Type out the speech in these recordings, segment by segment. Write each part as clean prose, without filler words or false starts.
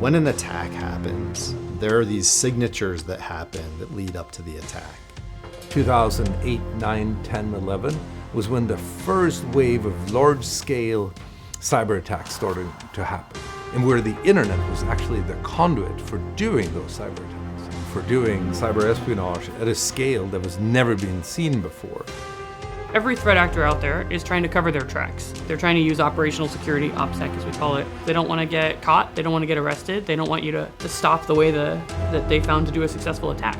When an attack happens, there are these signatures that happen that lead up to the attack. 2008, 9, 10, 11 was when the first wave of large-scale cyber attacks started to happen, and where the internet was actually the conduit for doing those cyber attacks, for doing cyber espionage at a scale that was never been seen before. Every threat actor out there is trying to cover their tracks. They're trying to use operational security, OPSEC as we call it. They don't want to get caught, they don't want to get arrested, they don't want you to stop the way that they found to do a successful attack.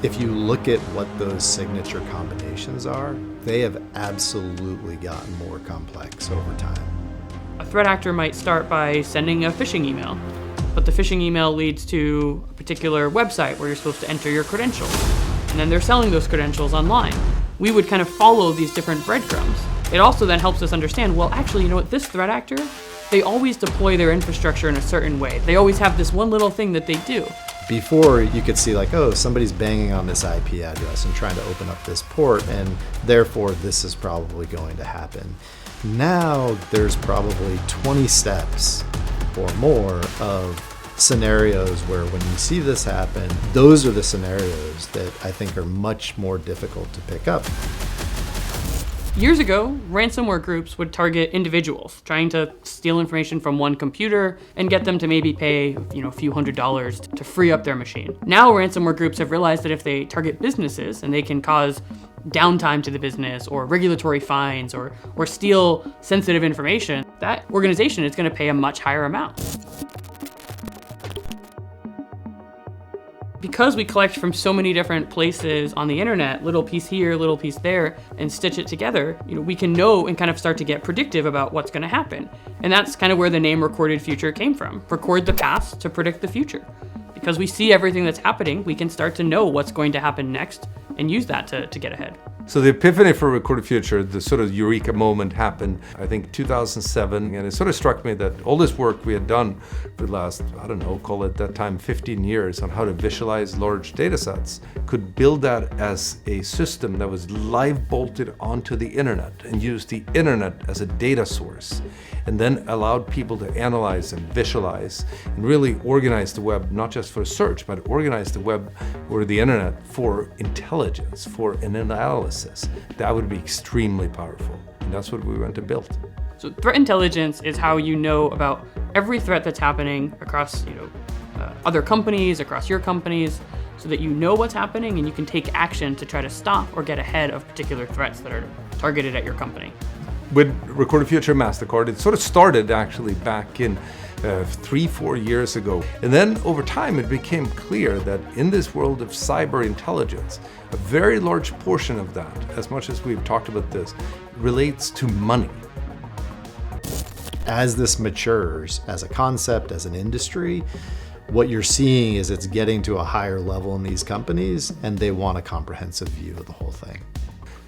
If you look at what those signature combinations are, they have absolutely gotten more complex over time. A threat actor might start by sending a phishing email, but the phishing email leads to a particular website where you're supposed to enter your credentials. And then they're selling those credentials online. We would kind of follow these different breadcrumbs. It also then helps us understand, well, actually, you know what, this threat actor, they always deploy their infrastructure in a certain way. They always have this one little thing that they do. Before, you could see like, oh, somebody's banging on this IP address and trying to open up this port, and therefore this is probably going to happen. Now there's probably 20 steps or more of scenarios where when you see this happen, those are the scenarios that I think are much more difficult to pick up. Years ago, ransomware groups would target individuals, trying to steal information from one computer and get them to maybe pay, a few $100s to free up their machine. Now, ransomware groups have realized that if they target businesses and they can cause downtime to the business or regulatory fines or steal sensitive information, that organization is going to pay a much higher amount. Because we collect from so many different places on the internet, little piece here, little piece there, and stitch it together, we can know and kind of start to get predictive about what's going to happen. And that's kind of where the name Recorded Future came from. Record the past to predict the future. Because we see everything that's happening, we can start to know what's going to happen next and use that to get ahead. So the epiphany for Recorded Future, the sort of eureka moment happened, I think 2007, and it sort of struck me that all this work we had done for the last, call it that time 15 years on how to visualize large data sets, could build that as a system that was live bolted onto the internet and use the internet as a data source, and then allowed people to analyze and visualize and really organize the web, not just for search, but organize the web or the internet for intelligence, for an analysis. That would be extremely powerful. And that's what we went to build. So threat intelligence is how you know about every threat that's happening across other companies, across your companies, so that you know what's happening and you can take action to try to stop or get ahead of particular threats that are targeted at your company. With Recorded Future MasterCard, it sort of started actually back in 3-4 years ago. And then over time, it became clear that in this world of cyber intelligence, a very large portion of that, as much as we've talked about this, relates to money. As this matures as a concept, as an industry, what you're seeing is it's getting to a higher level in these companies, and they want a comprehensive view of the whole thing.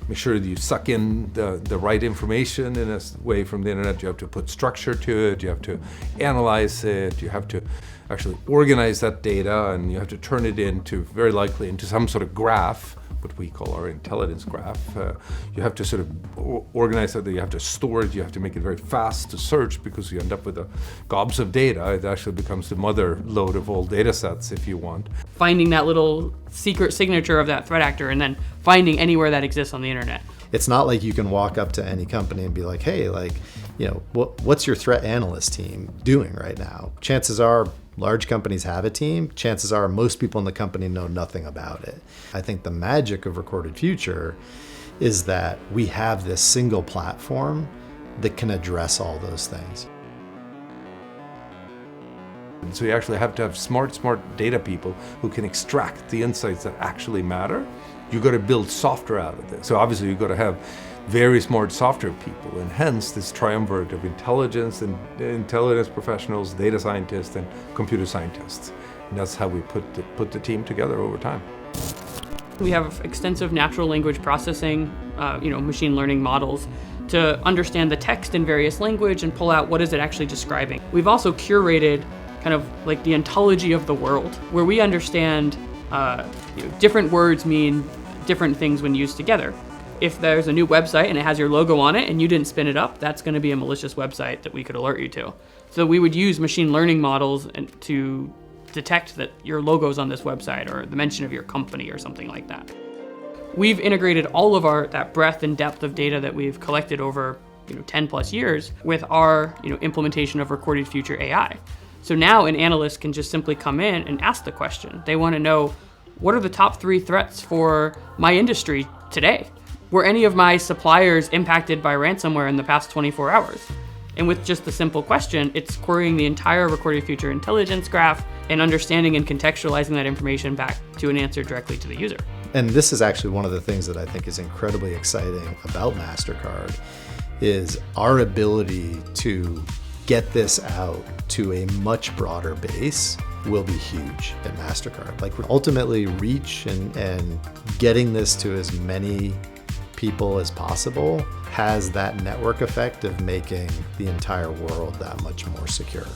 Make sure that you suck in the right information in a way from the internet. You have to put structure to it, you have to analyze it, you have to actually organize that data, and you have to turn it into, very likely, into some sort of graph, what we call our intelligence graph. You have to sort of organize it, you have to store it, you have to make it very fast to search because you end up with gobs of data. It actually becomes the mother lode of all data sets if you want. Finding that little secret signature of that threat actor and then finding anywhere that exists on the internet. It's not like you can walk up to any company and be like, hey, what's your threat analyst team doing right now? Chances are large companies have a team. Chances are most people in the company know nothing about it. I think the magic of Recorded Future is that we have this single platform that can address all those things. So you actually have to have smart data people who can extract the insights that actually matter. You've got to build software out of this. So obviously you've got to have very smart software people, and hence this triumvirate of intelligence and intelligence professionals, data scientists, and computer scientists. And that's how we put the team together over time. We have extensive natural language processing, machine learning models to understand the text in various language and pull out what is it actually describing. We've also curated kind of like the ontology of the world, where we understand different words mean different things when used together. if there's a new website and it has your logo on it and you didn't spin it up, that's going to be a malicious website that we could alert you to. So we would use machine learning models to detect that your logo's on this website or the mention of your company or something like that. We've integrated all of that breadth and depth of data that we've collected over 10 plus years with our implementation of Recorded Future AI. So now an analyst can just simply come in and ask the question. They want to know, what are the top 3 threats for my industry today? Were any of my suppliers impacted by ransomware in the past 24 hours? And with just the simple question, it's querying the entire Recorded Future intelligence graph and understanding and contextualizing that information back to an answer directly to the user. And this is actually one of the things that I think is incredibly exciting about MasterCard is our ability to get this out to a much broader base will be huge at MasterCard. Like ultimately reach and getting this to as many people as possible has that network effect of making the entire world that much more secure.